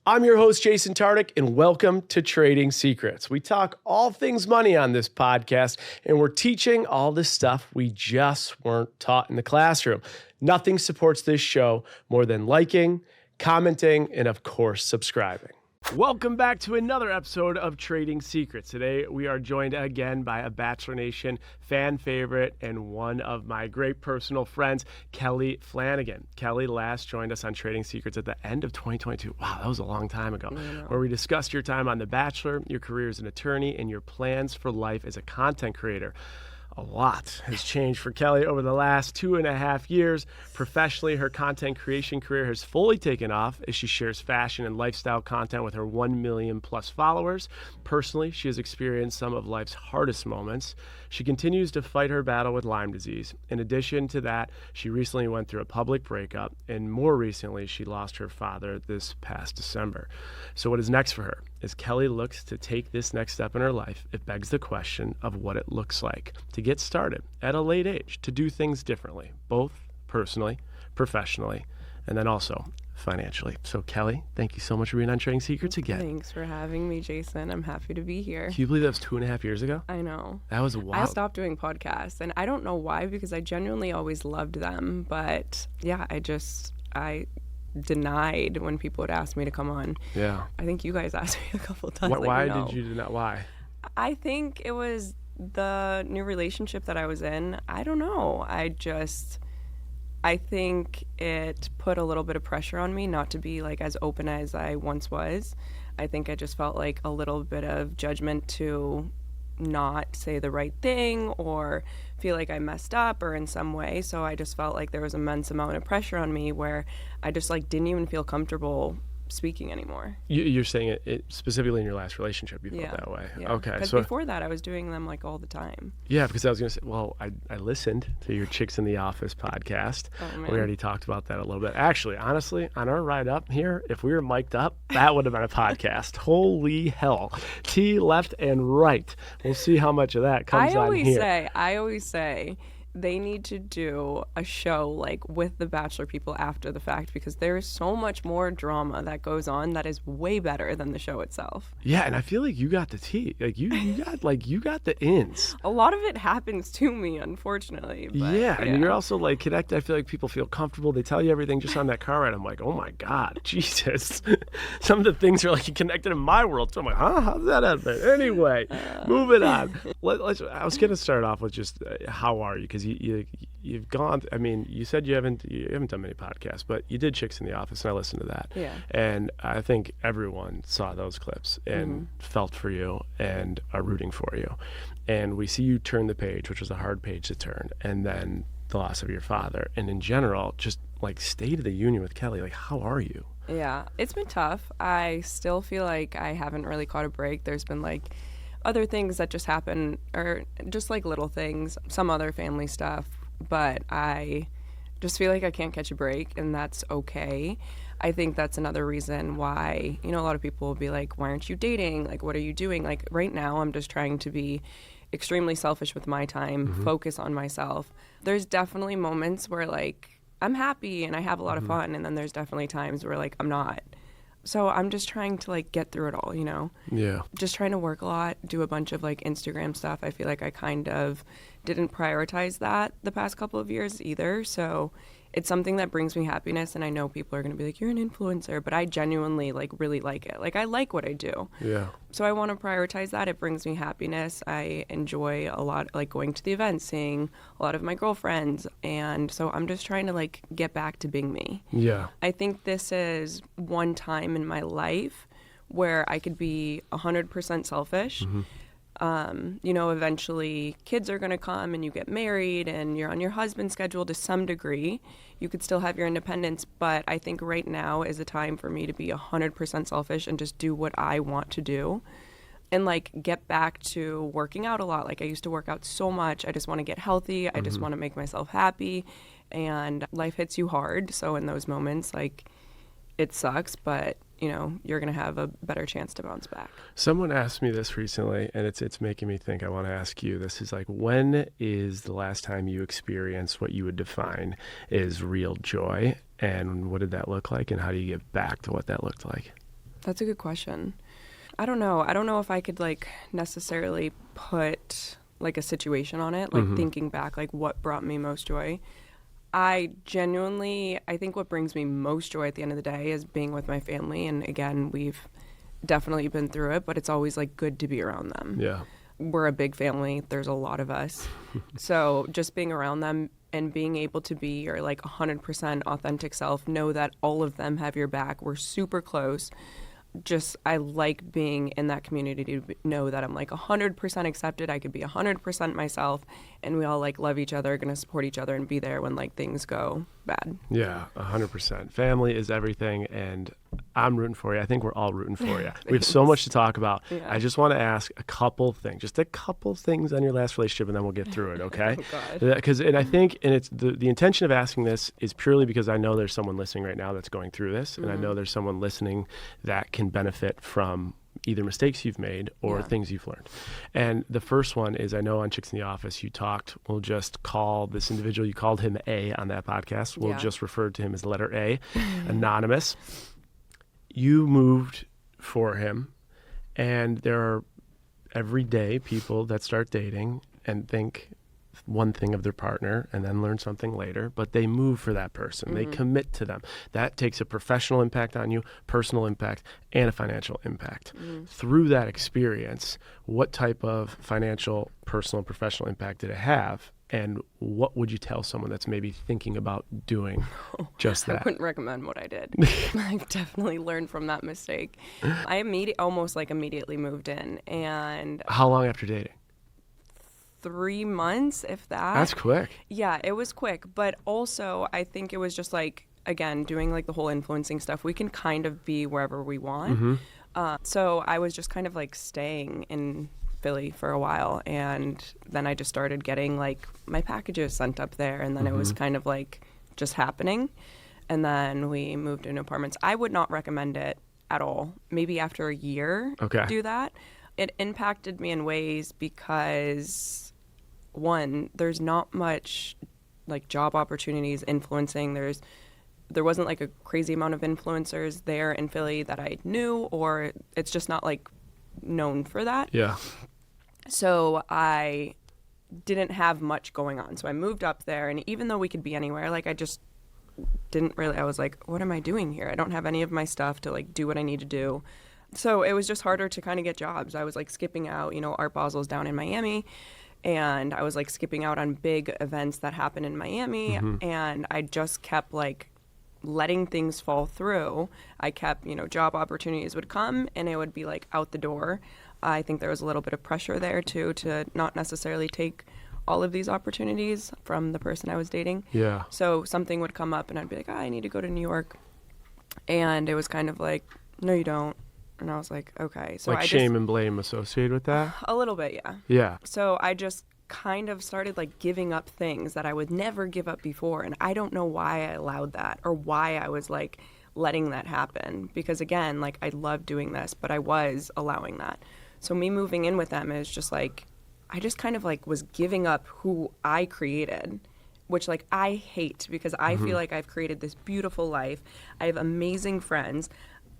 I'm your host, Jason Tartick, and welcome to Trading Secrets. We talk all things money on this podcast, and we're teaching all the stuff we just weren't taught in the classroom. Nothing supports this show more than liking, commenting, and of course, subscribing. Welcome back to another episode of Trading Secrets. Today, we are joined again by a Bachelor Nation fan favorite and one of my great personal friends, Kelley Flanagan. Kelley last joined us on Trading Secrets at the end of 2022. Wow, that was a long time ago, where we discussed your time on The Bachelor, your career as an attorney, and your plans for life as a content creator. A lot has changed for Kelley over the last 2.5 years. Professionally, her content creation career has fully taken off as she shares fashion and lifestyle content with her 1 million plus followers. Personally, she has experienced some of life's hardest moments. She continues to fight her battle with Lyme disease. In addition to that, she recently went through a public breakup, and more recently, she lost her father this past December. So what is next for her? As Kelley looks to take this next step in her life, it begs the question of what it looks like to get started at a late age, to do things differently, both personally, professionally, and then also financially. So Kelley, thank you so much for being on Trading Secrets again. Thanks for having me, Jason. I'm happy to be here. Can you believe that was 2.5 years ago? I know. That was wild. I stopped doing podcasts, and I don't know why, because I genuinely always loved them. But yeah, I denied when people would ask me to come on. Yeah. I think you guys asked me a couple of times. Why did you do that? Why? I think it was the new relationship that I was in. I don't know. I think it put a little bit of pressure on me not to be like as open as I once was. I think I just felt like a little bit of judgment to not say the right thing or feel like I messed up or in some way. So I just felt like there was an immense amount of pressure on me where I just didn't even feel comfortable speaking anymore. You're saying it specifically in your last relationship, you felt that way. Yeah. Okay. Because before that, I was doing them all the time. Yeah, because I was going to say, well, I listened to your Chicks in the Office podcast. Oh, man. We already talked about that a little bit. Actually, honestly, on our ride up here, if we were mic'd up, that would have been a podcast. Holy hell. T left and right. We'll see how much of that comes on here. I always say they need to do a show with the Bachelor people after the fact, because there is so much more drama that goes on that is way better than the show itself. Yeah, and I feel like you got the tea. You got the ins. A lot of it happens to me, unfortunately. But, yeah, and you're also connected. I feel like people feel comfortable. They tell you everything just on that car ride. I'm like, oh my God, Jesus. Some of the things are connected in my world. So I'm like, huh? How did that happen? Anyway, moving on. I was going to start off with just how are you? Because you've gone. I mean, you said you haven't done many podcasts, but you did Chicks in the Office, and I listened to that. Yeah. And I think everyone saw those clips and felt for you and are rooting for you. And we see you turn the page, which was a hard page to turn, and then the loss of your father, and in general, just State of the Union with Kelley. How are you? Yeah, it's been tough. I still feel like I haven't really caught a break. There's been other things that just happen, or just little things, some other family stuff, but I just feel like I can't catch a break, and that's okay. I think that's another reason why, a lot of people will be like, why aren't you dating? What are you doing? Right now, I'm just trying to be extremely selfish with my time, focus on myself. There's definitely moments where I'm happy and I have a lot of fun, and then there's definitely times where I'm not. So I'm just trying to get through it all, Yeah. Just trying to work a lot, do a bunch of Instagram stuff. I feel like I kind of didn't prioritize that the past couple of years either. So it's something that brings me happiness, and I know people are going to be like, you're an influencer, but I genuinely really like it. I like what I do. Yeah. So I want to prioritize that. It brings me happiness. I enjoy a lot, going to the events, seeing a lot of my girlfriends. And so I'm just trying to get back to being me. Yeah. I think this is one time in my life where I could be 100% selfish. Eventually kids are going to come and you get married and you're on your husband's schedule to some degree. You could still have your independence, but I think right now is a time for me to be 100% selfish and just do what I want to do and get back to working out a lot. I used to work out so much. I just want to get healthy. I just want to make myself happy, and life hits you hard. So in those moments, it sucks, but you're going to have a better chance to bounce back. Someone asked me this recently, and it's making me think. I want to ask you. This is when is the last time you experienced what you would define as real joy, and what did that look like, and how do you get back to what that looked like? That's a good question. I don't know. I don't know if I could like necessarily put like a situation on it, like thinking back, like what brought me most joy. I think what brings me most joy at the end of the day is being with my family. And again, we've definitely been through it, but it's always like good to be around them. Yeah. We're a big family. There's a lot of us. So just being around them and being able to be your like 100% authentic self, know that all of them have your back. We're super close. Just, I like being in that community to know that I'm like 100% accepted. I could be 100% myself, and we all like love each other, going to support each other and be there when like things go bad. Yeah, 100%. Family is everything, and I'm rooting for you. I think we're all rooting for you. We have so much to talk about. Yeah. I just want to ask a couple things on your last relationship, and then we'll get through it, okay? Oh, God. And I think, and it's the intention of asking this is purely because I know there's someone listening right now that's going through this, and I know there's someone listening that can benefit from either mistakes you've made or things you've learned. And the first one is, I know on Chicks in the Office we'll just call this individual, you called him A on that podcast. We'll just refer to him as the letter A, anonymous. You moved for him, and there are everyday people that start dating and think one thing of their partner and then learn something later, but they move for that person. They commit to them. That takes a professional impact on you, personal impact, and a financial impact. Through that experience, what type of financial, personal, and professional impact did it have? And what would you tell someone that's maybe thinking about doing just that? I wouldn't recommend what I did. I've definitely learned from that mistake. I almost immediately moved in. And how long after dating? 3 months, if that. That's quick. Yeah, it was quick. But also, I think it was just like, again, doing like the whole influencing stuff. We can kind of be wherever we want. So I was just kind of like staying in Philly for a while, and then I just started getting like my packages sent up there, and then it was kind of like just happening. And then we moved into apartments. I would not recommend it at all. Maybe after a year, do that. It impacted me in ways because, one, there's not much like job opportunities influencing. There wasn't like a crazy amount of influencers there in Philly that I knew, or it's just not like known for that. Yeah. So I didn't have much going on. So I moved up there, and even though we could be anywhere, like I just didn't really, I was like, what am I doing here? I don't have any of my stuff to like do what I need to do. So it was just harder to kind of get jobs. I was like skipping out, Art Basel's down in Miami, and I was like skipping out on big events that happen in Miami, and I just kept like letting things fall through. I kept, job opportunities would come and it would be like out the door. I think there was a little bit of pressure there too, to not necessarily take all of these opportunities from the person I was dating. Yeah. So something would come up and I'd be like, I need to go to New York. And it was kind of like, no, you don't. And I was like, okay. So like shame and blame associated with that? A little bit, yeah. Yeah. So I just kind of started like giving up things that I would never give up before. And I don't know why I allowed that, or why I was like letting that happen. Because again, like I love doing this, but I was allowing that. So me moving in with them is just like, I just kind of like was giving up who I created, which like I hate, because I feel like I've created this beautiful life. I have amazing friends.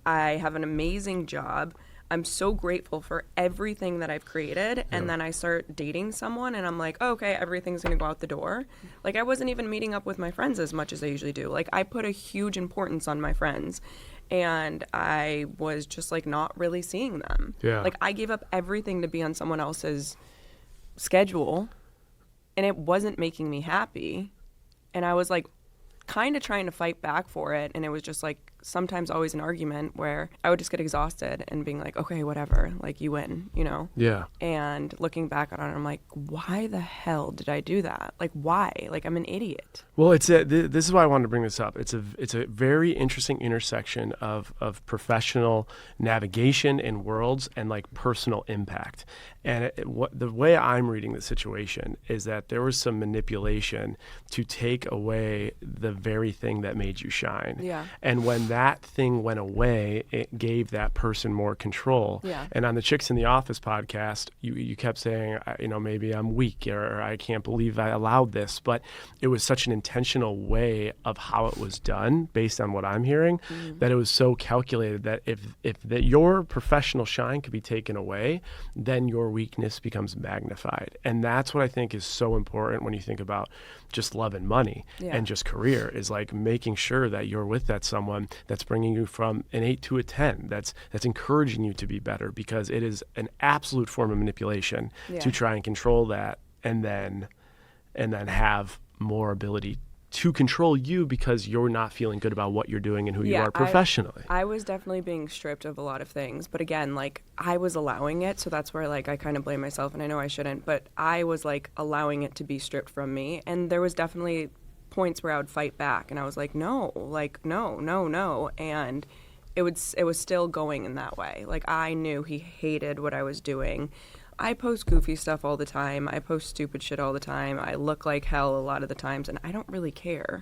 I have an amazing job. I'm so grateful for everything that I've created. And then I start dating someone and I'm like, oh, okay, everything's going to go out the door. Like I wasn't even meeting up with my friends as much as I usually do. Like I put a huge importance on my friends, and I was just like not really seeing them. Yeah. Like I gave up everything to be on someone else's schedule, and it wasn't making me happy. And I was like kind of trying to fight back for it, and it was just like sometimes always an argument where I would just get exhausted and being like, okay, whatever, like you win, Yeah. And looking back on it, I'm like, why the hell did I do that? Like why? Like I'm an idiot. Well, this is why I wanted to bring this up. It's a very interesting intersection of professional navigation in worlds and like personal impact. And the way I'm reading the situation is that there was some manipulation to take away the very thing that made you shine. Yeah. And when that thing went away, it gave that person more control. Yeah. And on the Chicks in the Office podcast, you kept saying, maybe I'm weak, or I can't believe I allowed this. But it was such an intentional way of how it was done, based on what I'm hearing, that it was so calculated that if your professional shine could be taken away, then your weakness becomes magnified. And that's what I think is so important when you think about just love and money and just career, is like making sure that you're with that someone that's bringing you from an 8 to a 10, that's encouraging you to be better, because it is an absolute form of manipulation to try and control that, and then have more ability to control you because you're not feeling good about what you're doing and who you are professionally. I was definitely being stripped of a lot of things, but again, like, I was allowing it, so that's where, like, I kind of blame myself, and I know I shouldn't, but I was, like, allowing it to be stripped from me, and there was definitely points where I would fight back, and I was like, no, and it was still going in that way. Like, I knew he hated what I was doing. I post goofy stuff all the time. I post stupid shit all the time. I look like hell a lot of the times, and I don't really care.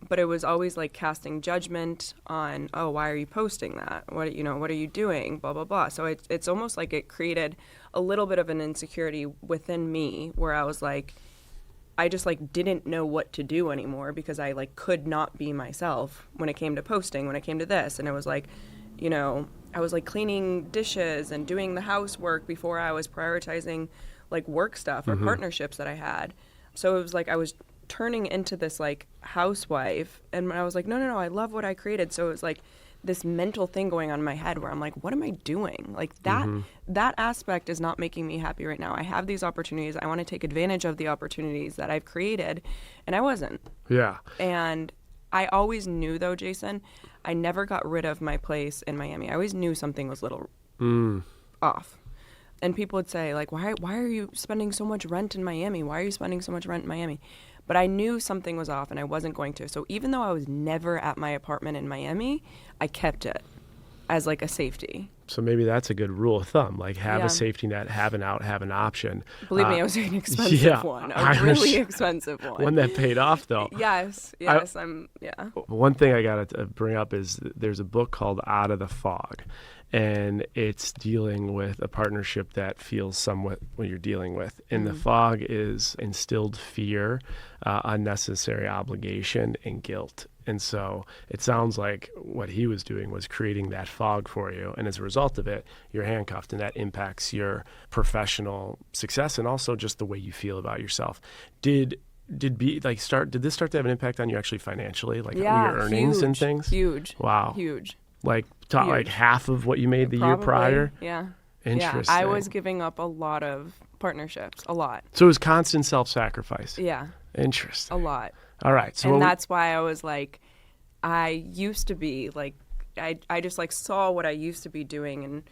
But it was always like casting judgment on, oh, why are you posting that? What are you doing? Blah, blah, blah. So it's almost like it created a little bit of an insecurity within me, where I was like, I just like didn't know what to do anymore, because I like could not be myself when it came to posting, when it came to this. And it was like, I was like cleaning dishes and doing the housework before I was prioritizing like work stuff or partnerships that I had. So it was like I was turning into this like housewife, and I was like, no, I love what I created. So it was like this mental thing going on in my head where I'm like, what am I doing? Like that aspect is not making me happy right now. I have these opportunities. I want to take advantage of the opportunities that I've created, and I wasn't. Yeah. And I always knew, though, Jason, I never got rid of my place in Miami. I always knew something was a little off. And people would say, like, why are you spending so much rent in Miami? Why are you spending so much rent in Miami? But I knew something was off, and I wasn't going to. So even though I was never at my apartment in Miami, I kept it as like a safety. So maybe that's a good rule of thumb. Like, have a safety net, have an out, have an option. Believe me, it was an expensive one. A really expensive one. One that paid off, though. Yes. One thing I got to bring up is there's a book called Out of the Fog, and it's dealing with a partnership that feels somewhat what you're dealing with. And the fog is instilled fear, unnecessary obligation, and guilt. And so it sounds like what he was doing was creating that fog for you. And as a result of it, you're handcuffed, and that impacts your professional success and also just the way you feel about yourself. Did this start to have an impact on you actually financially? Like your earnings and things? Huge. Wow. Huge. Like half of what you made the year prior? Yeah. Interesting. Yeah, I was giving up a lot of partnerships, a lot. So it was constant self-sacrifice. Yeah. Interesting. A lot. All right. So and that's why I was like, I used to be like, I just like saw what I used to be doing,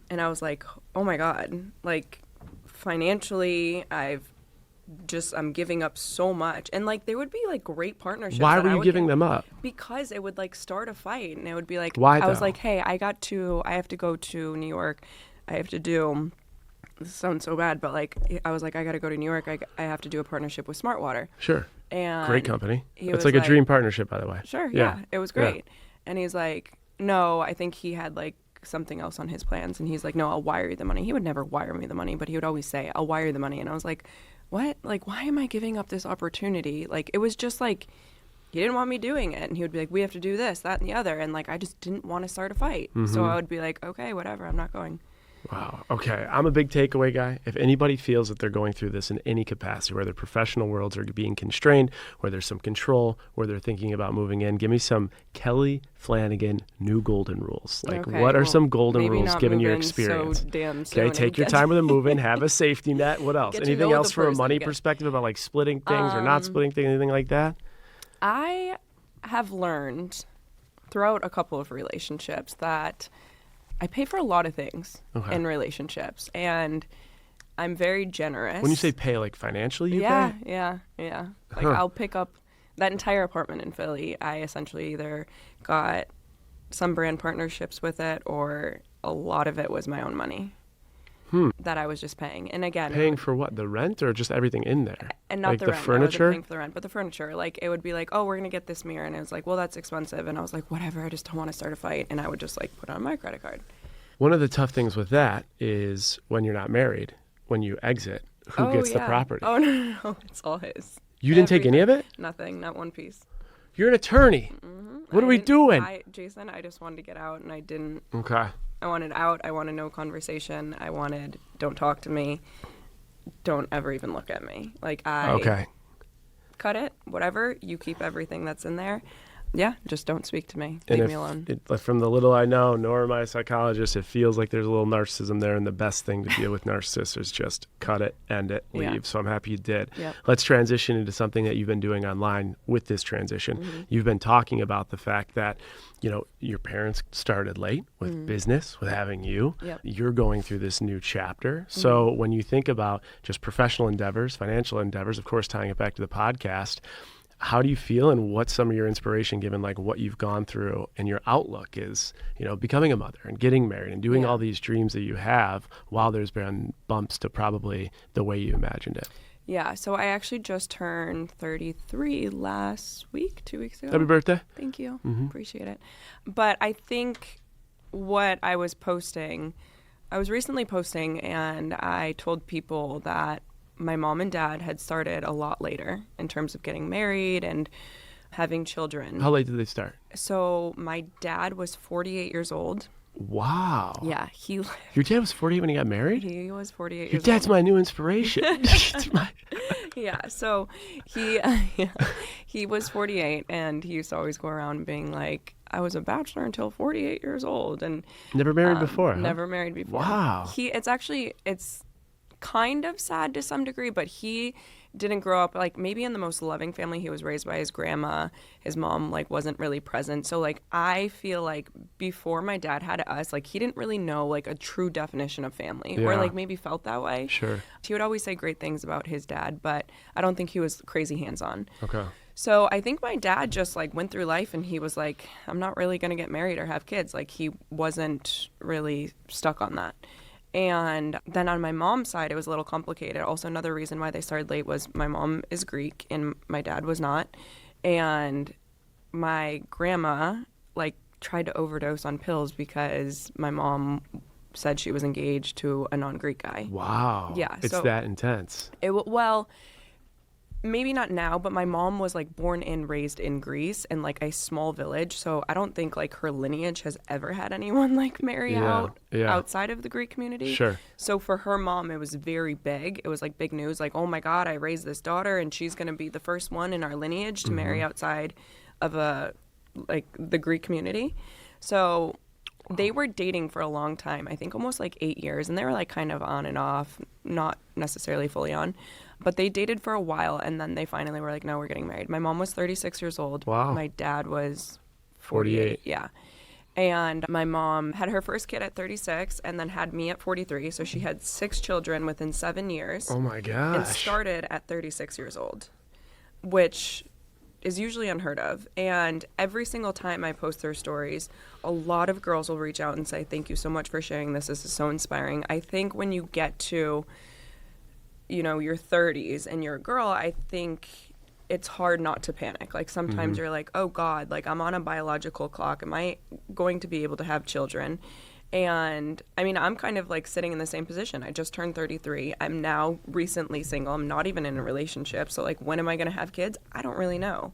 and I was like, oh my God, like financially, I'm giving up so much. And like there would be like great partnerships. Why were you giving them up? Because it would like start a fight, and it would be like, why I was like, hey, I have to go to New York. I have to do, this sounds so bad, but like I was like, I got to go to New York. I have to do a partnership with Smart Water. Sure. And great company. It's like a dream partnership, by the way. Sure, yeah. It was great. Yeah. And he's like, no, I think he had like something else on his plans. And he's like, no, I'll wire you the money. He would never wire me the money, but he would always say, I'll wire you the money. And I was like, what? Like, why am I giving up this opportunity? Like, it was just like, he didn't want me doing it. And he would be like, we have to do this, that, and the other. And like, I just didn't want to start a fight. So I would be like, okay, whatever, I'm not going. Wow. Okay. I'm a big takeaway guy. If anybody feels that they're going through this in any capacity, where their professional worlds are being constrained, where there's some control, where they're thinking about moving in, give me some Kelley Flanagan new golden rules. Like, what are some golden rules given your experience? So damn soon. Okay. Take your time with the move-in. Have a safety net. What else? Anything else from a money perspective about like splitting things or not splitting things, anything like that? I have learned throughout a couple of relationships that I pay for a lot of things in relationships, and I'm very generous. When you say pay, like financially you pay? Yeah. Like I'll pick up that entire apartment in Philly. I essentially either got some brand partnerships with it, or a lot of it was my own money. that I was just paying. And again, Paying for what? The rent or just everything in there? and not like the the rent. furniture? I wasn't paying for the rent, but the furniture. Like it would be like, oh, we're gonna get this mirror, and it was like, well, that's expensive, and I was like, whatever. I just don't want to start a fight, and I would just like put it on my credit card. One of the tough things with that is when you're not married, when you exit, who gets the property? Oh no, it's all his. You didn't take any of it? Nothing, not one piece. You're an attorney. What are we doing? Jason, I just wanted to get out, and I didn't. Okay. I wanted out. I wanted no conversation. I wanted, don't talk to me. Don't ever even look at me. Like Okay. Cut it, whatever. You keep everything that's in there. Yeah, just don't speak to me. Leave me alone. From the little I know, nor am I a psychologist, it feels like there's a little narcissism there, and the best thing to deal with narcissists is just cut it, end it, leave. Yeah. So I'm happy you did. Yep. Let's transition into something that you've been doing online with this transition. You've been talking about the fact that, your parents started late with business, with having you. Yep. You're going through this new chapter. So when you think about just professional endeavors, financial endeavors, of course, tying it back to the podcast, how do you feel, and what's some of your inspiration given like what you've gone through and your outlook is, becoming a mother and getting married and doing all these dreams that you have while there's been bumps to probably the way you imagined it? Yeah, so I actually just turned 33 last week, 2 weeks ago. Happy birthday. Thank you. Appreciate it. But I think what I was recently posting, and I told people that my mom and dad had started a lot later in terms of getting married and having children. How late did they start? So my dad was 48 years old. Wow. Yeah, Your dad was 48 when he got married? He was 48 Your years old. dad's my new inspiration. Yeah, so he was 48, and he used to always go around being like, I was a bachelor until 48 years old. And Never married before, huh? Never married before. Wow. It's kind of sad to some degree, but he didn't grow up like maybe in the most loving family. He was raised by his grandma. His mom like wasn't really present. So like I feel like before my dad had us, like he didn't really know like a true definition of family, or like maybe felt that way. Sure. He would always say great things about his dad, but I don't think he was crazy hands-on. Okay. So I think my dad just like went through life, and he was like, I'm not really going to get married or have kids. Like he wasn't really stuck on that. And then on my mom's side, it was a little complicated. Also, another reason why they started late was my mom is Greek and my dad was not. And my grandma like tried to overdose on pills because my mom said she was engaged to a non-Greek guy. Wow. Yeah. It's that intense. Well, maybe not now, but my mom was like born and raised in Greece in like a small village. So I don't think like her lineage has ever had anyone like marry out outside of the Greek community. Sure. So for her mom, it was very big. It was like big news. Like, oh my God, I raised this daughter and she's going to be the first one in our lineage to marry outside of the Greek community. So they were dating for a long time. I think almost like 8 years, and they were like kind of on and off, not necessarily fully on. But they dated for a while, and then they finally were like, no, we're getting married. My mom was 36 years old. Wow. My dad was 48. Yeah. And my mom had her first kid at 36 and then had me at 43. So she had 6 children within 7 years. Oh, my gosh. And started at 36 years old, which is usually unheard of. And every single time I post their stories, a lot of girls will reach out and say, thank you so much for sharing this. This is so inspiring. I think when you get to your 30s and you're a girl, I think it's hard not to panic. Like sometimes you're like, oh God, like I'm on a biological clock. Am I going to be able to have children? And I mean, I'm kind of like sitting in the same position. I just turned 33. I'm now recently single. I'm not even in a relationship. So like, when am I going to have kids? I don't really know.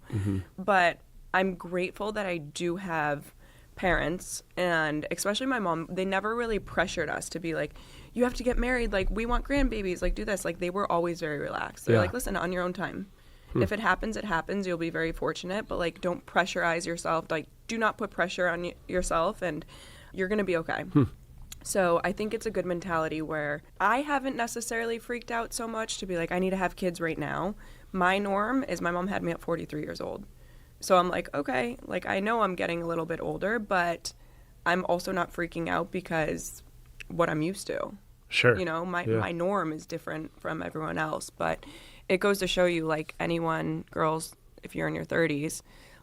But I'm grateful that I do have parents, and especially my mom. They never really pressured us to be like, you have to get married, like we want grandbabies, like do this. Like they were always very relaxed. They're like, listen, on your own time. If it happens, it happens. You'll be very fortunate, but like don't pressurize yourself. Like do not put pressure on yourself, and you're going to be okay. So I think it's a good mentality where I haven't necessarily freaked out so much to be like, I need to have kids right now. My norm is my mom had me at 43 years old. So I'm like, okay, like I know I'm getting a little bit older, but I'm also not freaking out because what I'm used to. Sure. My norm is different from everyone else, but it goes to show you, like anyone, girls, if you're in your 30s,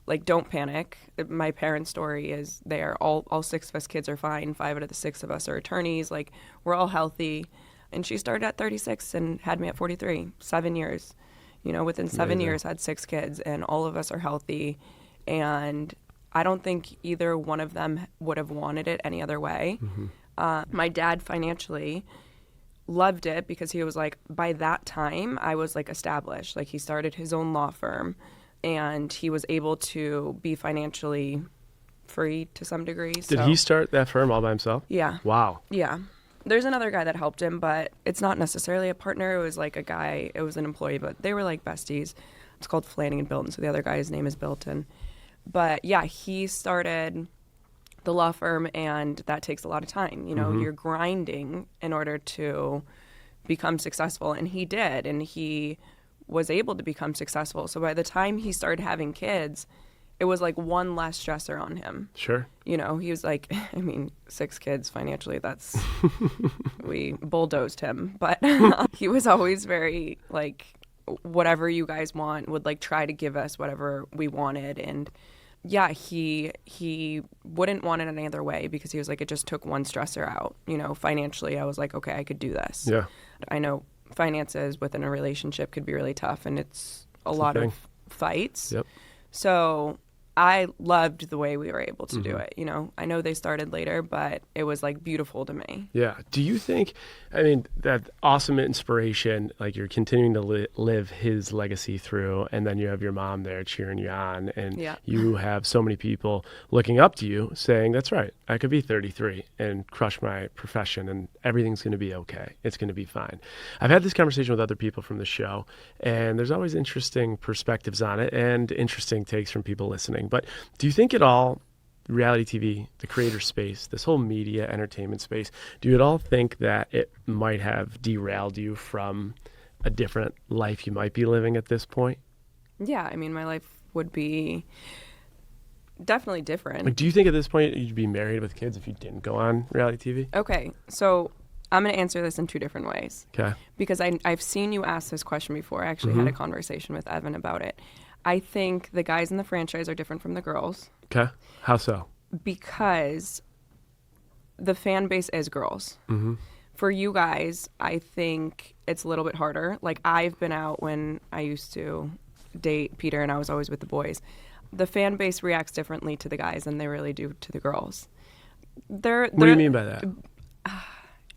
like, don't panic. My parents' story is they are all 6 of us kids are fine. 5 out of the 6 of us are attorneys. Like, we're all healthy. And she started at 36 and had me at 43, 7 years. You know, within 7 years, had 6 kids, and all of us are healthy. And I don't think either one of them would have wanted it any other way. My dad financially loved it because he was like, by that time, I was like established. Like, he started his own law firm, and he was able to be financially free to some degree. Did he start that firm all by himself? Yeah. Wow. Yeah. There's another guy that helped him, but it's not necessarily a partner. It was like a guy, it was an employee, but they were like besties. It's called Flanagan Returns. So the other guy's name is Bilton. But yeah, he started the law firm, and that takes a lot of time. You know, you're grinding in order to become successful. And he did, and he was able to become successful. So by the time he started having kids, it was like one less stressor on him. Sure. You know, he was like, I mean, 6 kids financially, that's, we bulldozed him. But he was always very like, whatever you guys want, would like try to give us whatever we wanted. And yeah, he wouldn't want it any other way because he was like, it just took one stressor out. You know, financially, I was like, okay, I could do this. Yeah. I know finances within a relationship could be really tough, and it's a lot of fights. Yep. So I loved the way we were able to do it. You know, I know they started later, but it was like beautiful to me. Yeah. Do you think, I mean, that awesome inspiration, like you're continuing to live his legacy through, and then you have your mom there cheering you on, and you have so many people looking up to you saying, that's right, I could be 33 and crush my profession and everything's going to be okay. It's going to be fine. I've had this conversation with other people from the show, and there's always interesting perspectives on it and interesting takes from people listening. But do you think at all, reality TV, the creator space, this whole media entertainment space, do you at all think that it might have derailed you from a different life you might be living at this point? Yeah, I mean, my life would be definitely different. Like, do you think at this point you'd be married with kids if you didn't go on reality TV? Okay, so I'm going to answer this in 2 different ways. Okay. Because I've seen you ask this question before. I actually had a conversation with Evan about it. I think the guys in the franchise are different from the girls. Okay. How so? Because the fan base is girls. For you guys, I think it's a little bit harder. Like, I've been out when I used to date Peter, and I was always with the boys. The fan base reacts differently to the guys than they really do to the girls. What do you mean by that?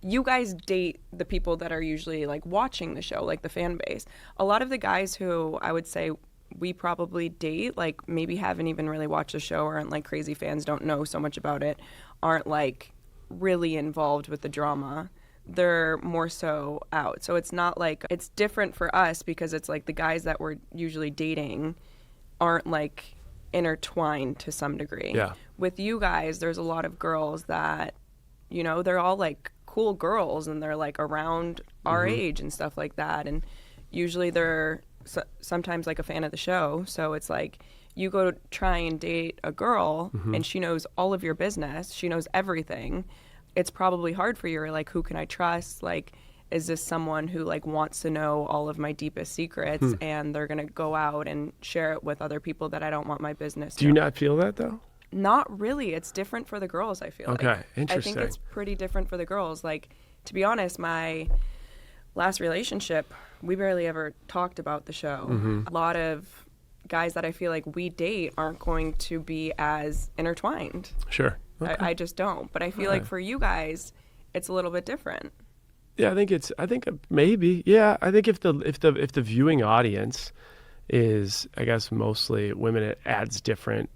You guys date the people that are usually like watching the show, like the fan base. A lot of the guys who I would say we probably date, like maybe haven't even really watched the show, or aren't like crazy fans, don't know so much about it, aren't like really involved with the drama. They're more so out. So it's not like, it's different for us because it's like the guys that we're usually dating aren't like intertwined to some degree. Yeah. With you guys, there's a lot of girls that, you know, they're all like cool girls, and they're like around our age and stuff like that. And usually they're sometimes like a fan of the show. So it's like you go to try and date a girl and she knows all of your business. She knows everything. It's probably hard for you. Or like, who can I trust? Like, is this someone who like wants to know all of my deepest secrets and they're going to go out and share it with other people that I don't want my business to? Do you not feel that though? Not really. It's different for the girls, I feel like. Okay, interesting. I think it's pretty different for the girls. Like, to be honest, my last relationship, we barely ever talked about the show. A lot of guys that I feel like we date aren't going to be as intertwined. Sure. Okay. I just don't. But I feel like for you guys, it's a little bit different. Yeah, I think maybe. Yeah, I think if the viewing audience is, I guess, mostly women, it adds different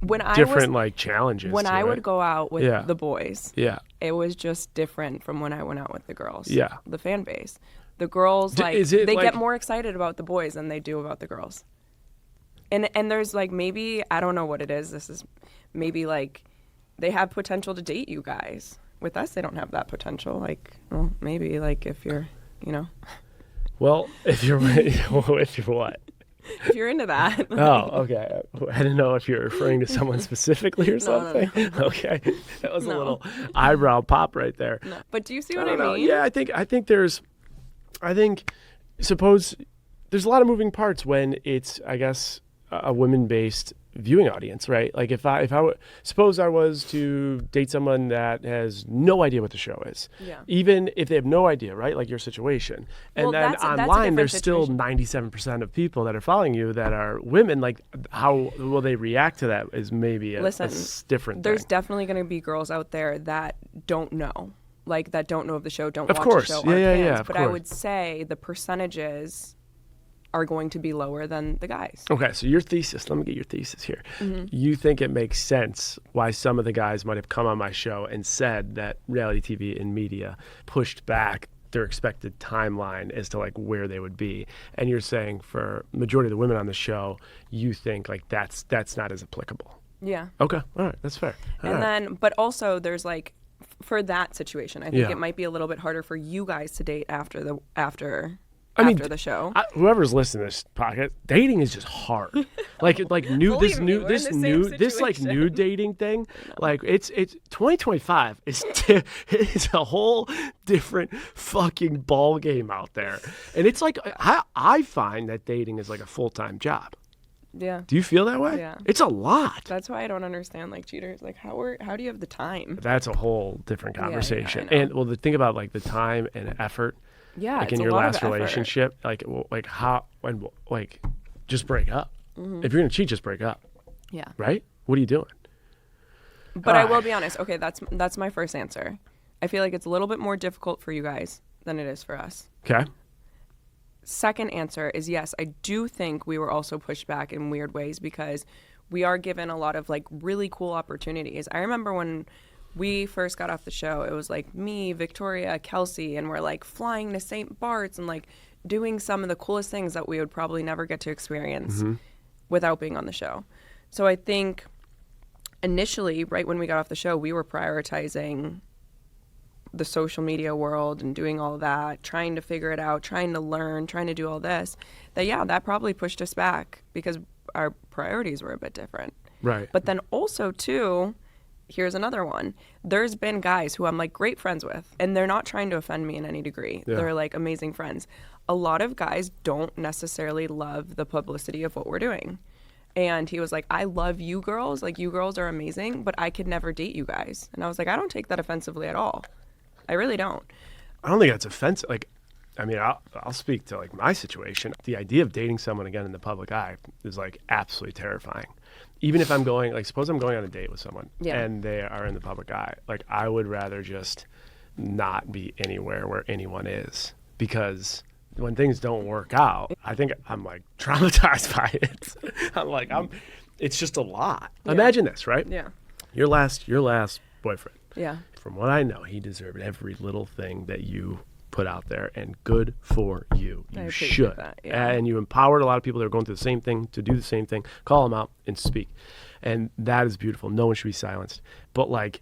like challenges. When I would go out with the boys, it was just different from when I went out with the girls. Yeah, the fan base, the girls get more excited about the boys than they do about the girls. And there's like, maybe, I don't know what it is. This is maybe like they have potential to date you guys. With us, they don't have that potential. Like, well, maybe like if you're, you know. Well, if you're what? If you're into that. Oh, okay. I didn't know if you're referring to someone specifically or something. No. Okay. That was a little eyebrow pop right there. No. But do you see what I mean? Yeah, I think suppose there's a lot of moving parts when it's, I guess, a women-based viewing audience, right? Like if I suppose I was to date someone that has no idea what the show is, even if they have no idea, right? Like your situation, and then online there's still 97% of people that are following you that are women. Like how will they react to that is maybe a different There's thing. definitely going to be girls out there that don't know, like that don't know of the show, don't watch course. the show, Yeah, but I would say the percentages are going to be lower than the guys. Okay, so your thesis, let me get your thesis here. You think it makes sense why some of the guys might have come on my show and said that reality TV and media pushed back their expected timeline as to like where they would be. And you're saying for majority of the women on the show, you think like that's not as applicable. Yeah. Okay, all right, that's fair. Then, but also there's like, for that situation, I think it might be a little bit harder for you guys to date after the show. Whoever's listening to this podcast, dating is just hard. like nude dating thing. Like it's 2025 it's a whole different fucking ball game out there, and it's like I find that dating is like a full-time job. Yeah. Do you feel that way? Yeah. It's a lot. That's why I don't understand like cheaters. Like how do you have the time? That's a whole different conversation. Yeah, and the thing about like the time and effort. Yeah, like in your last relationship, like how and like just break up. If you're gonna cheat, just break up. Yeah. Right? What are you doing? But I will be honest. Okay, that's my first answer. I feel like it's a little bit more difficult for you guys than it is for us. Okay. Second answer is yes, I do think we were also pushed back in weird ways because we are given a lot of like really cool opportunities. I remember when we first got off the show, it was like me, Victoria, Kelsey, and we're like flying to St. Bart's and like doing some of the coolest things that we would probably never get to experience without being on the show. So I think initially, right when we got off the show, we were prioritizing the social media world and doing all that, trying to figure it out, trying to learn, trying to do all this. That probably pushed us back because our priorities were a bit different. Right. But then also too, here's another one. There's been guys who I'm like great friends with, and they're not trying to offend me in any degree. Yeah. They're like amazing friends. A lot of guys don't necessarily love the publicity of what we're doing. And he was like, I love you girls. Like, you girls are amazing, but I could never date you guys. And I was like, I don't take that offensively at all. I really don't. I don't think that's offensive. Like, I mean, I'll speak to like my situation. The idea of dating someone again in the public eye is like absolutely terrifying. Even if I'm going, like, suppose I'm going on a date with someone and they are in the public eye. Like, I would rather just not be anywhere where anyone is, because when things don't work out, I think I'm like traumatized by it. It's just a lot. Yeah. Imagine this, right? Yeah. Your last boyfriend. Yeah. From what I know, he deserved every little thing that you put out there, and good for you. You should. That, yeah. And you empowered a lot of people that are going through the same thing to do the same thing. Call them out and speak. And that is beautiful. No one should be silenced. But like,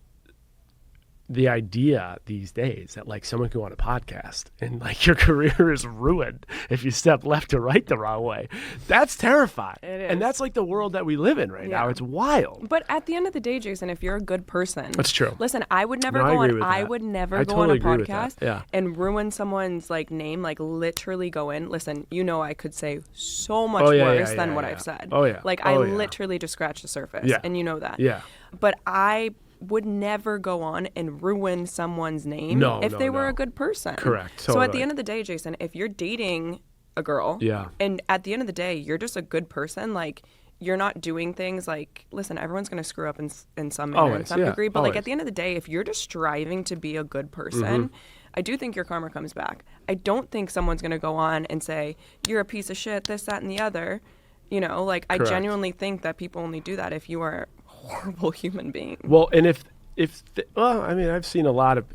the idea these days that like someone can go on a podcast and like your career is ruined if you step left or right the wrong way, that's terrifying. It is. And that's like the world that we live in right now. It's wild. But at the end of the day, Jason, if you're a good person, that's true. Listen, I would never go on a podcast and ruin someone's like name, like literally go in. Listen, you know, I could say so much worse than what I've said. Oh yeah. Like I literally just scratched the surface, and you know that. Yeah. But I would never go on and ruin someone's name if they were a good person. Correct. So at the end of the day, Jason, if you're dating a girl, and at the end of the day, you're just a good person, like you're not doing things like, listen, everyone's going to screw up in some manner, in some degree, but like at the end of the day, if you're just striving to be a good person, I do think your karma comes back. I don't think someone's going to go on and say, you're a piece of shit, this, that, and the other. You know, like I genuinely think that people only do that if you are horrible human being. Well, and I mean, I've seen a lot of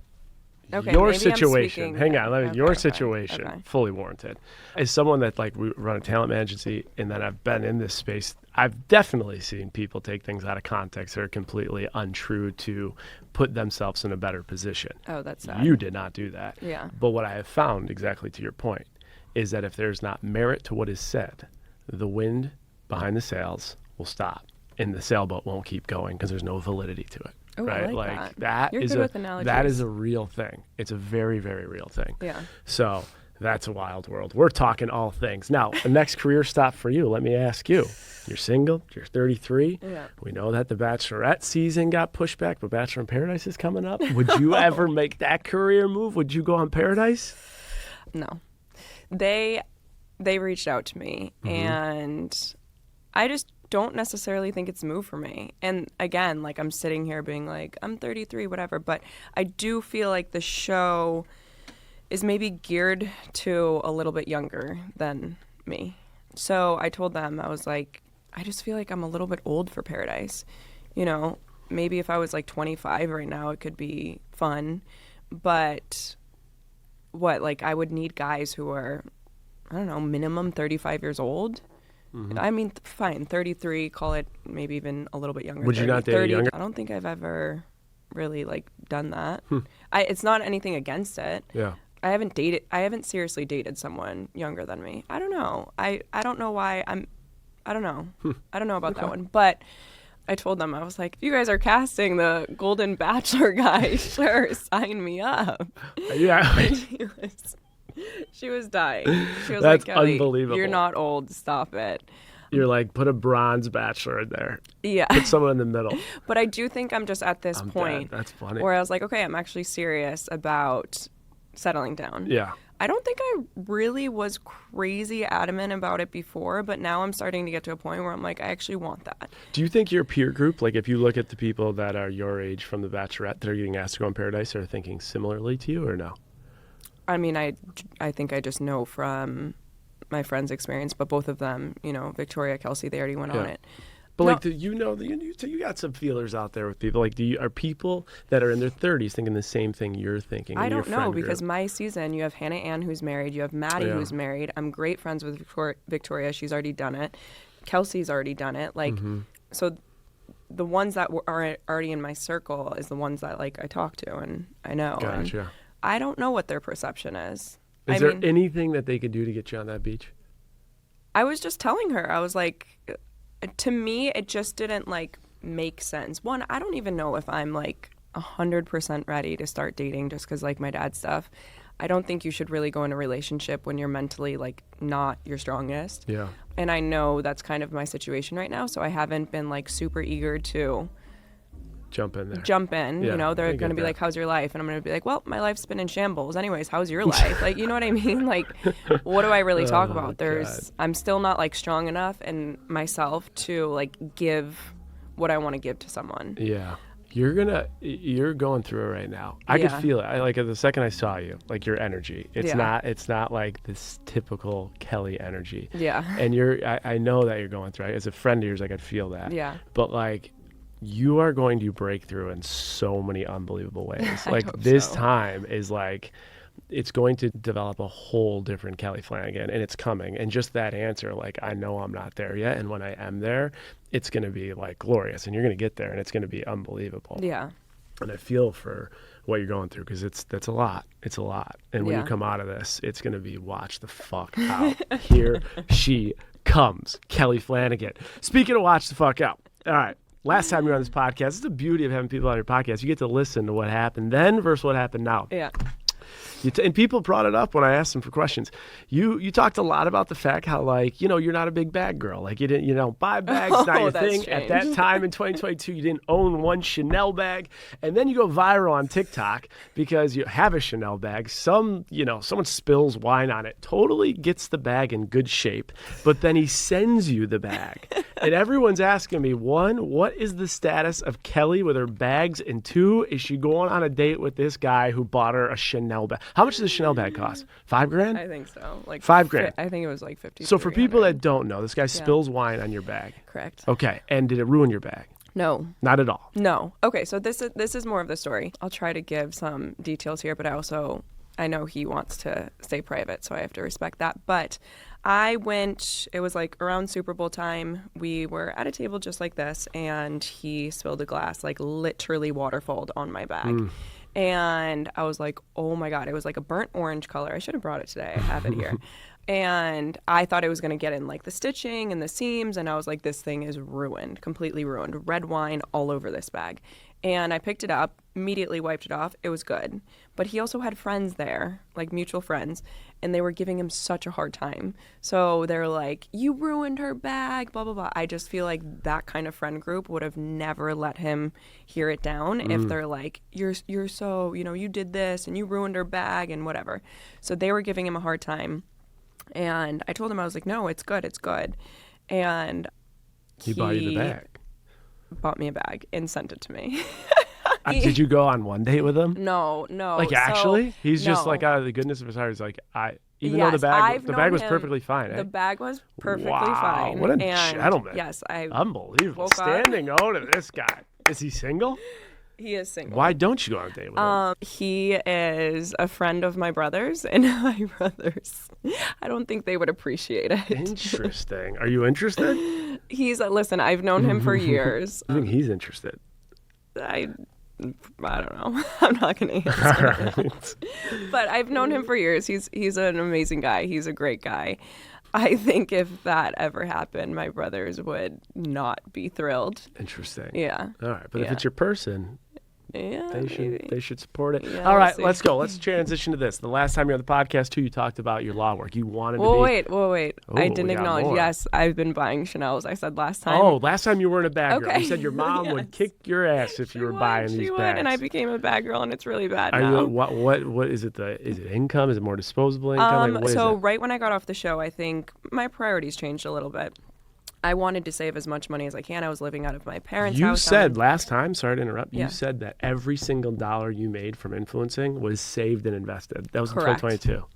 your situation. Hang on, your situation fully warranted. As someone that like we run a talent agency, and then I've been in this space, I've definitely seen people take things out of context that are completely untrue to put themselves in a better position. Oh, that's sad. You did not do that. Yeah. But what I have found, exactly to your point, is that if there's not merit to what is said, the wind behind the sails will stop. And the sailboat won't keep going because there's no validity to it. Oh, right? I like that You're is good with analogies. that is a real thing. It's a very, very real thing. Yeah. So That's a wild world. We're talking all things. Now, the next career stop for you, let me ask you. You're single, you're 33. Yeah. We know that the Bachelorette season got pushed back, but Bachelor in Paradise is coming up. Would you ever make that career move? Would you go on Paradise? No. They reached out to me, and I just don't necessarily think it's a move for me. And again, like, I'm sitting here being like, I'm 33, whatever, but I do feel like the show is maybe geared to a little bit younger than me. So I told them, I was like, I just feel like I'm a little bit old for Paradise. You know, maybe if I was like 25 right now, it could be fun. But like, I would need guys who are, I don't know, minimum 35 years old. I mean, fine, 33, call it maybe even a little bit younger. Would you not date 30, younger? I don't think I've ever really, like, done that. It's not anything against it. Yeah. I haven't seriously dated someone younger than me. I don't know. I don't know why I don't know. I don't know about that one. But I told them, I was like, if you guys are casting the Golden Bachelor guy, sure, sign me up. Yeah. She was dying. She was That's like, Kelley, unbelievable. You're not old. Stop it. You're like, put a bronze Bachelor in there. Yeah. Put someone in the middle. But I do think I'm just at this point That's funny. where I was like, okay, I'm actually serious about settling down. Yeah. I don't think I really was crazy adamant about it before, but now I'm starting to get to a point where I'm like, I actually want that. Do you think your peer group, like if you look at the people that are your age from The Bachelorette that are getting asked to go on Paradise, are thinking similarly to you or no? I mean, I think I just know from my friends' experience, but both of them, you know, Victoria, Kelsey, they already went on it. But No. like, you got some feelers out there with people. Like, are people that are in their 30s thinking the same thing you're thinking? I in your don't know, friend because group? my season, you have Hannah Ann who's married, you have Maddie who's married. I'm great friends with Victoria. She's already done it. Kelsey's already done it. Like, so the ones that are already in my circle is the ones that, like, I talk to and I know. Gotcha. And I don't know what their perception is. Is there anything that they could do to get you on that beach? I was just telling her, I was like, to me, it just didn't, like, make sense. One, I don't even know if I'm, like, 100% ready to start dating just because, like, my dad's stuff. I don't think you should really go in a relationship when you're mentally, like, not your strongest. Yeah. And I know that's kind of my situation right now, so I haven't been, like, super eager to Jump in there. Yeah, you know, they're going to be like, how's your life? And I'm going to be like, well, my life's been in shambles. Anyways, how's your life? Like, you know what I mean? Like, what do I really talk about? I'm still not, like, strong enough in myself to, like, give what I want to give to someone. Yeah. You're going through it right now. I could feel it. Like the second I saw you, like your energy. It's not like this typical Kelley energy. Yeah. And I know that you're going through it. As a friend of yours, I could feel that. Yeah. But like, you are going to break through in so many unbelievable ways. Like hope this so. time is like, it's going to develop a whole different Kelley Flanagan, and it's coming. And just that answer, like, I know I'm not there yet, and when I am there, it's going to be like glorious, and you're going to get there, and it's going to be unbelievable. Yeah. And I feel for what you're going through, because that's a lot. It's a lot. And when you come out of this, it's going to be watch the fuck out. Here she comes, Kelley Flanagan. Speaking of watch the fuck out. All right. Last time you were on this podcast, it's the beauty of having people on your podcast. You get to listen to what happened then versus what happened now. Yeah. And people brought it up when I asked them for questions. You talked a lot about the fact how, like, you know, you're not a big bag girl. Like, you didn't, buy bags, not your thing. Strange. At that time in 2022, you didn't own one Chanel bag. And then you go viral on TikTok because you have a Chanel bag. Someone spills wine on it, totally gets the bag in good shape, but then he sends you the bag. And everyone's asking me, one, what is the status of Kelley with her bags? And two, is she going on a date with this guy who bought her a Chanel bag? How much does a Chanel bag cost? $5,000? I think so. Like $5,000. I think it was like 50. So for people that don't know, this guy spills wine on your bag. Correct. Okay. And did it ruin your bag? No. Not at all. No. Okay, so this is more of the story. I'll try to give some details here, but I know he wants to stay private, so I have to respect that. But it was like around Super Bowl time. We were at a table just like this, and he spilled a glass, like literally waterfalled on my bag. And I was like, oh my God, it was like a burnt orange color. I should have brought it today. I have it here. And I thought it was going to get in like the stitching and the seams. And I was like, this thing is ruined, completely ruined. Red wine all over this bag. And I picked it up immediately wiped it off. It was good. But he also had friends there, like mutual friends, and they were giving him such a hard time. So they're like, you ruined her bag, blah, blah, blah. I just feel like that kind of friend group would have never let him hear it down if they're like, you're so, you did this and you ruined her bag and whatever. So they were giving him a hard time. And I told him, I was like, no, it's good. It's good. And he bought you the bag. Bought me a bag and sent it to me. Did you go on one date with him? No. Like, actually? He's just like, out of the goodness of his heart, he's like, even though the bag was perfectly fine. The bag was perfectly fine. What a gentleman. Yes, unbelievable. Standing O to this guy. Is he single? He is single. Why don't you go on a date with him? He is a friend of my brother's, and my brothers, I don't think they would appreciate it. Interesting. Are you interested? Listen, I've known him for years. I think he's interested. I don't know. I'm not going to answer. Right. But I've known him for years. He's an amazing guy. He's a great guy. I think if that ever happened, my brothers would not be thrilled. Interesting. Yeah. All right. But if it's your person, yeah, they should support it. Yeah, all right, let's go. Let's transition to this. The last time you were on the podcast, too, you talked about your law work. You wanted to be... Wait. Oh, I didn't acknowledge. more. Yes, I've been buying Chanel's. I said last time. Oh, last time you weren't a bag girl. Okay. You said your mom would kick your ass if you were buying these bags. And I became a bag girl, and it's really bad Are now. you, what is it? Is it income? Is it more disposable income? Like, what is it? Right when I got off the show, I think my priorities changed a little bit. I wanted to save as much money as I can. I was living out of my parents' house. You said last time, sorry to interrupt, Yeah. you said that every single dollar you made from influencing was saved and invested. That was Correct. in 2022.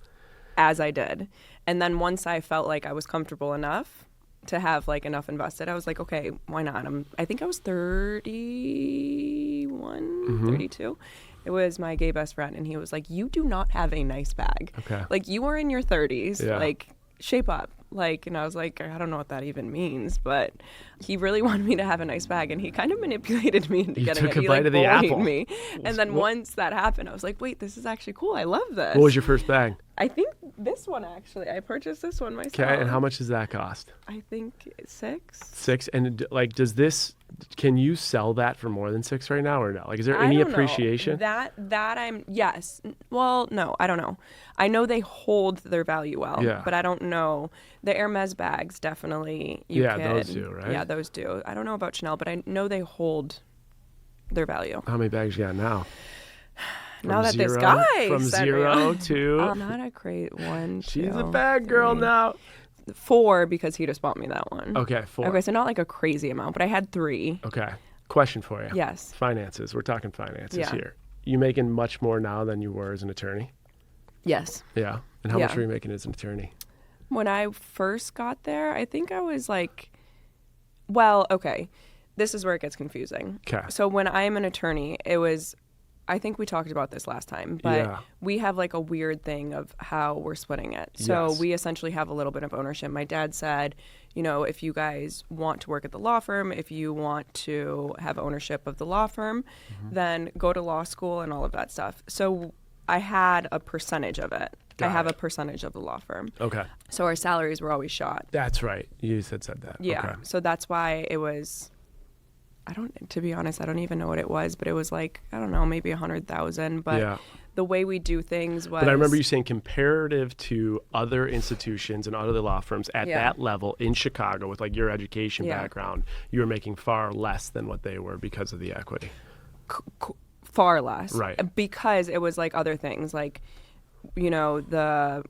As I did. And then once I felt like I was comfortable enough to have like enough invested, I was like, okay, why not? I think I was 31, 32. It was my gay best friend, and he was like, you do not have a nice bag. Okay. Like, you are in your 30s. Yeah. Like, shape up. Like, and I was like, I don't know what that even means, but he really wanted me to have a nice bag, and he kind of manipulated me into getting it. Took a He bite of the bullied apple. me. And then once that happened, I was like, wait, this is actually cool. I love this. What was your first bag? I think this one, actually. I purchased this one myself. Okay, and how much does that cost? I think 6. 6. And like, can you sell that for more than 6 right now or no? Like, is there I any don't know. appreciation? Yes. Well, no, I don't know. I know they hold their value well, but I don't know. The Hermes bags, definitely. Those do, right? Yeah, those do. I don't know about Chanel, but I know they hold their value. How many bags you got now? Now that this guy from said 0 to not a great one. She's a bad girl now. 4 because he just bought me that one. Okay, 4. Okay, so not like a crazy amount, but I had 3. Okay. Question for you. Yes. Finances. We're talking finances here. You making much more now than you were as an attorney? Yes. Yeah. And how much were you making as an attorney? When I first got there, I think I was like, well, okay, this is where it gets confusing. Okay. So when I'm an attorney, it was, I think we talked about this last time, but we have like a weird thing of how we're splitting it. So we essentially have a little bit of ownership. My dad said, if you guys want to work at the law firm, if you want to have ownership of the law firm, then go to law school and all of that stuff. So I had a percentage of it. I have a percentage of the law firm. Okay. So our salaries were always shot. That's right. You said that. Yeah. Okay. So that's why it was, to be honest, I don't even know what it was, but it was like, I don't know, maybe 100,000. But the way we do things was. But I remember you saying comparative to other institutions and other law firms at that level in Chicago with like your education background, you were making far less than what they were because of the equity. Far less. Right. Because it was like other things like, our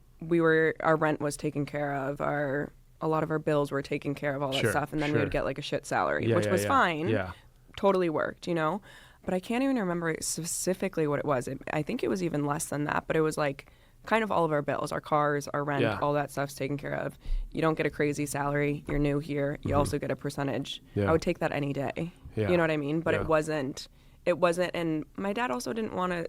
rent was taken care of, a lot of our bills were taken care of, all that stuff, and then we would get like a shit salary, which was fine. Yeah. Totally worked, But I can't even remember specifically what it was. I think it was even less than that, but it was like kind of all of our bills, our cars, our rent, all that stuff's taken care of. You don't get a crazy salary. You're new here. You also get a percentage. I would take that any day. You know what I mean? But it wasn't, and my dad also didn't want to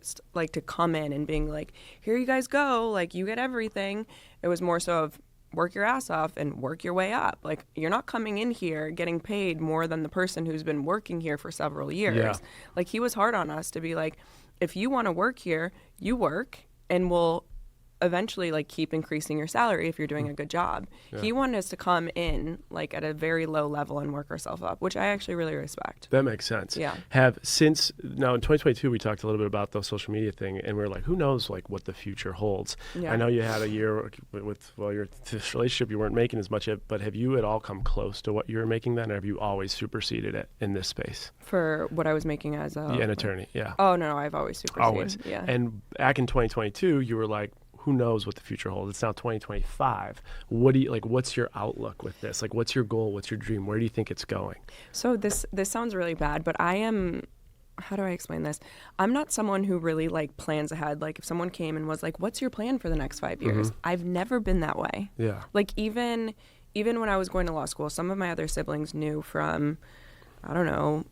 to come in and being like, here you guys go, like you get everything. It was more so of work your ass off and work your way up. Like, you're not coming in here getting paid more than the person who's been working here for several years. Like, he was hard on us to be like, if you want to work here, you work, and we'll eventually like keep increasing your salary if you're doing a good job. Yeah. He wanted us to come in like at a very low level and work ourselves up, which I actually really respect. That makes sense. Yeah. Now in 2022, we talked a little bit about the social media thing, and we were like, who knows like what the future holds. Yeah. I know you had a year with your this relationship, you weren't making as much, but have you at all come close to what you were making then, or have you always superseded it in this space? For what I was making as an attorney, yeah. Oh, no, I've always superseded. Always. Yeah. And back in 2022, you were like, who knows what the future holds? It's now 2025. What's your outlook with this? Like, what's your goal? What's your dream? Where do you think it's going? So this sounds really bad, but I am, how do I explain this? I'm not someone who really like plans ahead. Like if someone came and was like, what's your plan for the next 5 years? I've never been that way. Yeah. Like even when I was going to law school, some of my other siblings knew from, I don't know,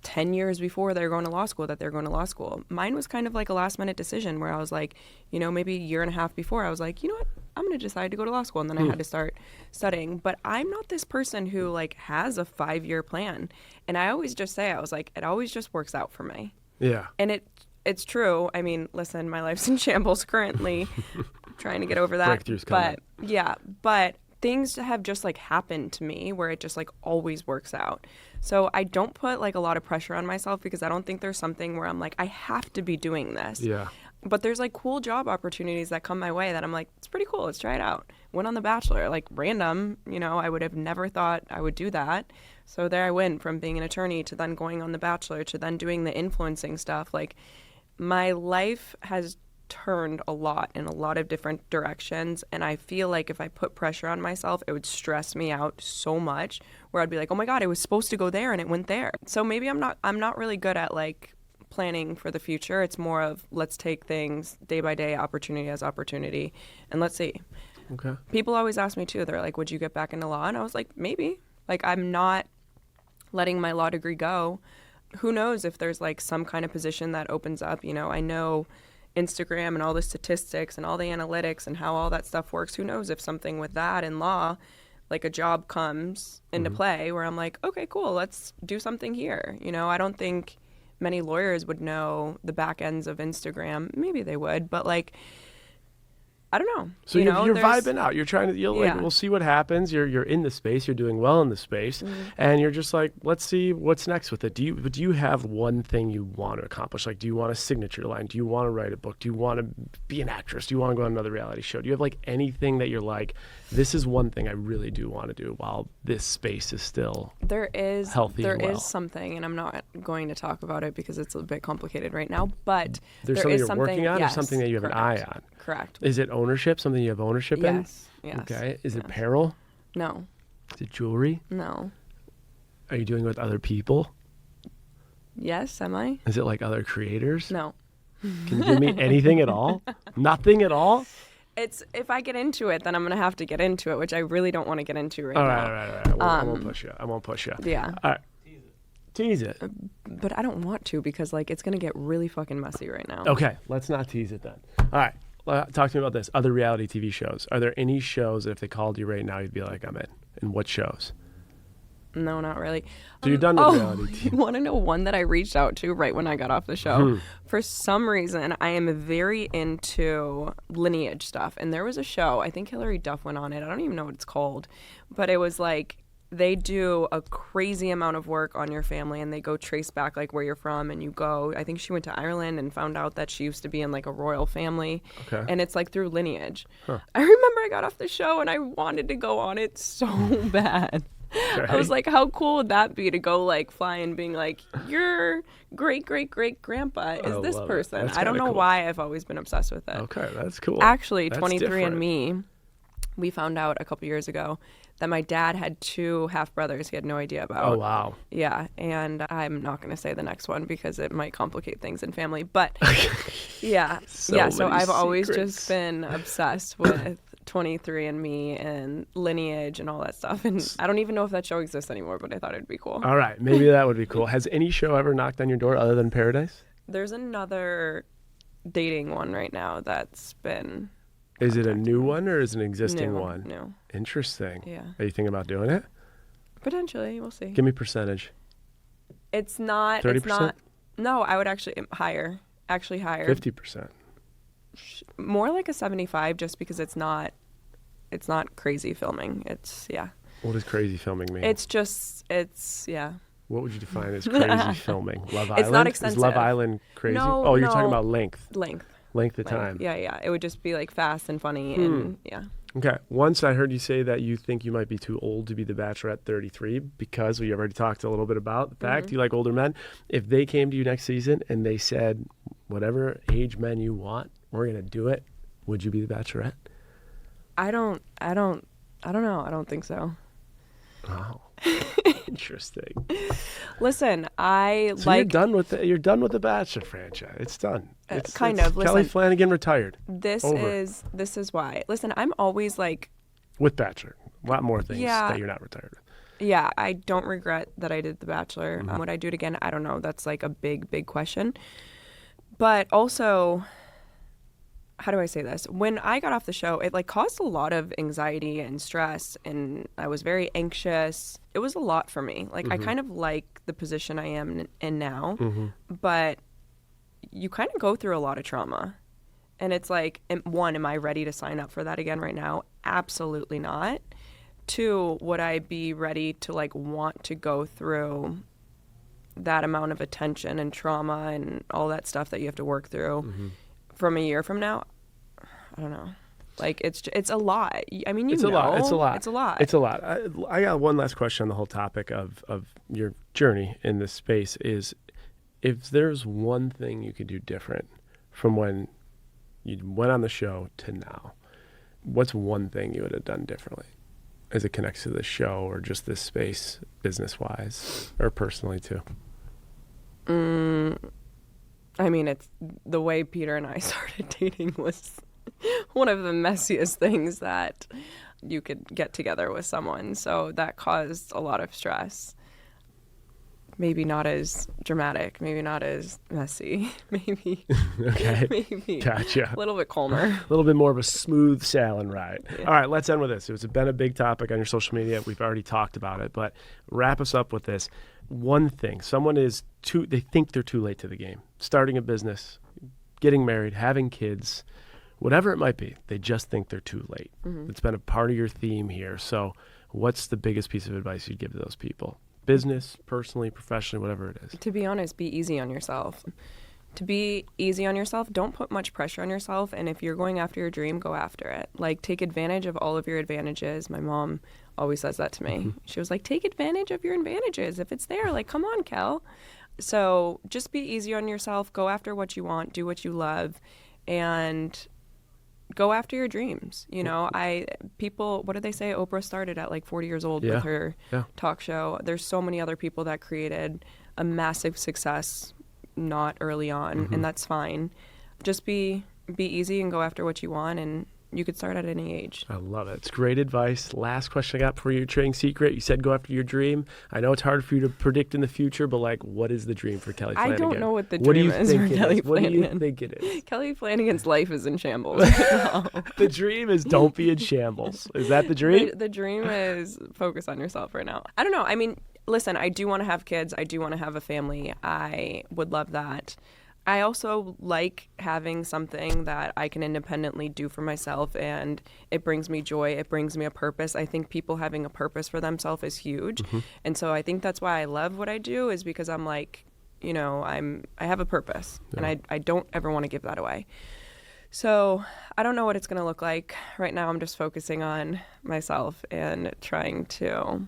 10 years before they were going to law school that they're going to law school. Mine was kind of like a last minute decision where I was like, maybe a year and a half before I was like, you know what, I'm going to decide to go to law school. And then I had to start studying. But I'm not this person who like has a 5-year plan. And I always just say, I was like, it always just works out for me. Yeah. And it's true. I mean, listen, my life's in shambles currently, trying to get over that. Breakthroughs coming. But things have just like happened to me where it just like always works out. So I don't put like a lot of pressure on myself because I don't think there's something where I'm like, I have to be doing this. Yeah. But there's like cool job opportunities that come my way that I'm like, it's pretty cool. Let's try it out. Went on The Bachelor, like random, I would have never thought I would do that. So there I went from being an attorney to then going on The Bachelor to then doing the influencing stuff. Like my life has turned a lot in a lot of different directions, and I feel like if I put pressure on myself, it would stress me out so much where I'd be like, oh my god, I was supposed to go there and it went there. So maybe I'm not really good at like planning for the future. It's more of let's take things day by day, opportunity as opportunity, and let's see. Okay. People always ask me too, they're like, would you get back into law? And I was like, maybe. Like I'm not letting my law degree go. Who knows if there's like some kind of position that opens up. I know Instagram and all the statistics and all the analytics and how all that stuff works. Who knows if something with that in law, like a job comes into play where I'm like, okay, cool, let's do something here. I don't think many lawyers would know the back ends of Instagram. Maybe they would, but like, I don't know. So you're vibing out. You're trying to, we'll see what happens. You're in the space. You're doing well in the space. And you're just like, let's see what's next with it. Do you have one thing you want to accomplish? Like, do you want a signature line? Do you want to write a book? Do you want to be an actress? Do you want to go on another reality show? Do you have like anything that you're like, this is one thing I really do want to do while this space is still healthy and well? There is something, and I'm not going to talk about it because it's a bit complicated right now, but there's something you're working on, or something that you have an eye on? Correct. Is it ownership? Something you have ownership in? Yes. Okay. Is it apparel? No. Is it jewelry? No. Are you doing it with other people? Yes, am I? Is it like other creators? No. Can you give me anything at all? Nothing at all? It's if I get into it, then I'm gonna have to get into it, which I really don't want to get into right now. All right. I won't push you. Yeah. All right. Tease it. But I don't want to because like it's gonna get really fucking messy right now. Okay, let's not tease it then. All right. Talk to me about this. Other reality TV shows. Are there any shows that if they called you right now, you'd be like, I'm in? And what shows? No, not really. So you're done with reality TV. You want to know one that I reached out to right when I got off the show? For some reason, I am very into lineage stuff. And there was a show, I think Hillary Duff went on it. I don't even know what it's called. But it was like, they do a crazy amount of work on your family and they go trace back like where you're from and you go. I think she went to Ireland and found out that she used to be in like a royal family. Okay. And it's like through lineage. Huh. I remember I got off the show and I wanted to go on it so bad. Right. I was like, how cool would that be to go like fly and being like, your great grandpa is this person. I don't know why I've always been obsessed with it. Okay, that's cool. Actually, 23andMe, we found out a couple years ago that my dad had 2 half-brothers he had no idea about. Oh, wow. Yeah, and I'm not going to say the next one because it might complicate things in family. But, yeah. So I've always just been obsessed with 23andMe and lineage and all that stuff. And I don't even know if that show exists anymore, but I thought it'd be cool. All right, maybe that would be cool. Has any show ever knocked on your door other than Paradise? There's another dating one right now that's been... Is it a new one or is it an existing one? No. Interesting. Yeah. Are you thinking about doing it? Potentially. We'll see. Give me percentage. It's not... 30%? It's not... No, I would actually higher. Actually higher. 50%. More like a 75, just because it's not crazy filming. It's, yeah. What does crazy filming mean? It's yeah. What would you define as crazy filming? Love Island? It's not extensive. Is Love Island crazy? No, oh, you're talking about length. Length of time. Yeah. It would just be like fast and funny and yeah. Okay. Once I heard you say that you think you might be too old to be the Bachelor at 33 because we already talked a little bit about the fact you like older men. If they came to you next season and they said, whatever age men you want, we're going to do it, would you be the Bachelorette? I don't know. I don't think so. Oh, interesting. Listen, you're done with the Bachelor franchise. It's done. It's kind of. Kelley Flanagan retired. This is why. Listen, I'm always like with Bachelor. A lot more things that you're not retired with. Yeah, I don't regret that I did The Bachelor. Would I do it again? I don't know. That's like a big question. But also, how do I say this? When I got off the show, it like caused a lot of anxiety and stress, and I was very anxious. It was a lot for me. Like I kind of like the position I am in now, but you kind of go through a lot of trauma. And it's like, one, am I ready to sign up for that again right now? Absolutely not. Two, would I be ready to like want to go through that amount of attention and trauma and all that stuff that you have to work through from a year from now? I don't know. Like it's a lot. I mean, It's a lot. It's a lot. I got one last question on the whole topic of your journey in this space is if there's one thing you could do different from when you went on the show to now, what's one thing you would have done differently as it connects to the show or just this space business-wise or personally too? I mean, it's the way Peter and I started dating was one of the messiest things that you could get together with someone. So that caused a lot of stress. Maybe not as dramatic, maybe not as messy, maybe. Okay. Maybe. Gotcha. A little bit calmer. A little bit more of a smooth sailing ride. Yeah. All right, let's end with this. It's been a big topic on your social media. We've already talked about it, but wrap us up with this. One thing, someone they think they're too late to the game. Starting a business, getting married, having kids, whatever it might be, they just think they're too late. It's been a part of your theme here. So what's the biggest piece of advice you'd give to those people? Business, personally, professionally, whatever it is. To be honest, be easy on yourself. To be easy on yourself, don't put much pressure on yourself. And if you're going after your dream, go after it. Like, take advantage of all of your advantages. My mom always says that to me. She was like, take advantage of your advantages. If it's there, like, come on, Kel. So just be easy on yourself. Go after what you want. Do what you love. And go after your dreams. You know, what did they say? Oprah started at like 40 years old with her talk show. There's so many other people that created a massive success not early on, and that's fine. Just be easy and go after what you want, and you could start at any age. I love it. It's great advice. Last question I got for you, trading secret. You said go after your dream. I know it's hard for you to predict in the future, but like, what is the dream for Kelley Flanagan? I don't know what the dream is for Kelley Flanagan. What do you think it is? Kelley Flanagan's life is in shambles right now. The dream is don't be in shambles. Is that the dream? The dream is focus on yourself right now. I don't know. I mean, listen, I do want to have kids. I do want to have a family. I would love that. I also like having something that I can independently do for myself, and it brings me joy. It brings me a purpose. I think people having a purpose for themselves is huge. And so I think that's why I love what I do, is because I'm like, you know, I have a purpose, and I don't ever want to give that away. So I don't know what it's going to look like. Right now I'm just focusing on myself and trying to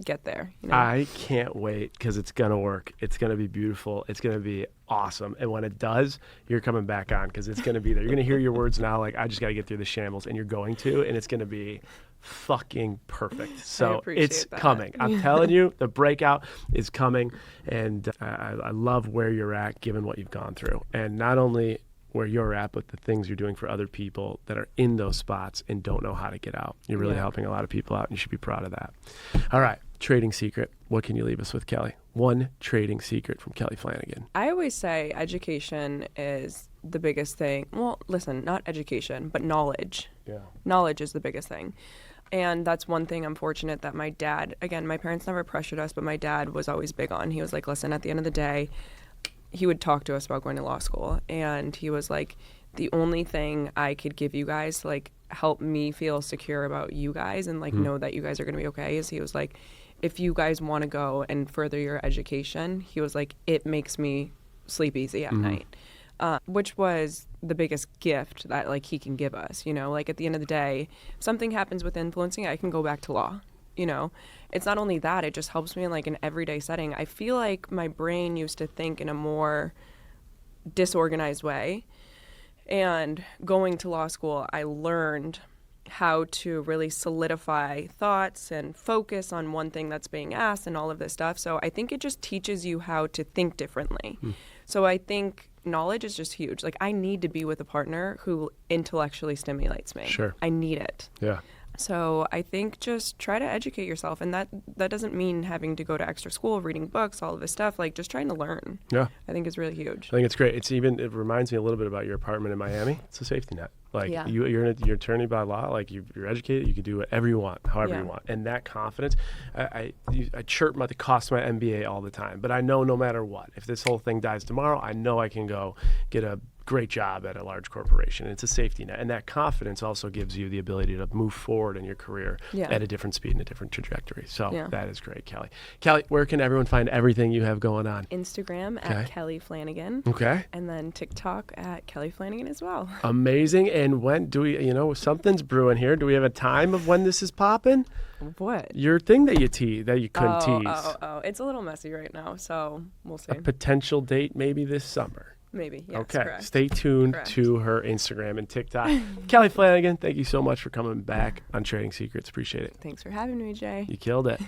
get there. You know? I can't wait because it's going to work. It's going to be beautiful. It's going to be awesome. And when it does, you're coming back on because it's going to be there. You're going to hear your words now like, I just got to get through the shambles, and you're going to, and it's going to be fucking perfect. So it's coming. I'm telling you, the breakout is coming, and I love where you're at given what you've gone through. And not only where you're at, but the things you're doing for other people that are in those spots and don't know how to get out. You're really helping a lot of people out, and you should be proud of that. All right. Trading secret. What can you leave us with, Kelley? One trading secret from Kelley Flanagan. I always say education is the biggest thing. Well, listen, not education, but knowledge. Yeah. Knowledge is the biggest thing. And that's one thing I'm fortunate that my dad, again, my parents never pressured us, but my dad was always big on. He was like, listen, at the end of the day, he would talk to us about going to law school. And he was like, the only thing I could give you guys to like help me feel secure about you guys and like know that you guys are going to be okay is he was like, if you guys want to go and further your education, he was like, it makes me sleep easy at night, which was the biggest gift that like he can give us, you know, like at the end of the day, if something happens with influencing, I can go back to law, you know. It's not only that, it just helps me in like an everyday setting. I feel like my brain used to think in a more disorganized way, and going to law school, I learned how to really solidify thoughts and focus on one thing that's being asked and all of this stuff. So I think it just teaches you how to think differently. So I think knowledge is just huge. Like I need to be with a partner who intellectually stimulates me. Sure. I need it. Yeah. So I think just try to educate yourself. And that doesn't mean having to go to extra school, reading books, all of this stuff, like just trying to learn. Yeah. I think it's really huge. I think it's great. It reminds me a little bit about your apartment in Miami. It's a safety net. Like you're an attorney by law, like you're educated, you can do whatever you want, however you want. And that confidence, I chirp about the cost of my MBA all the time, but I know no matter what, if this whole thing dies tomorrow, I know I can go get a great job at a large corporation. It's a safety net. And that confidence also gives you the ability to move forward in your career at a different speed and a different trajectory. So that is great, Kelley. Kelley, where can everyone find everything you have going on? Instagram at Kelley Flanagan. Okay. And then TikTok at Kelley Flanagan as well. Amazing. And when do we, something's brewing here. Do we have a time of when this is popping? What? Your thing that you couldn't tease. Oh. It's a little messy right now, so we'll see. A potential date maybe this summer. Maybe, yes, okay. Correct. Stay tuned to her Instagram and TikTok. Kelley Flanagan, thank you so much for coming back on Trading Secrets. Appreciate it. Thanks for having me, Jay. You killed it.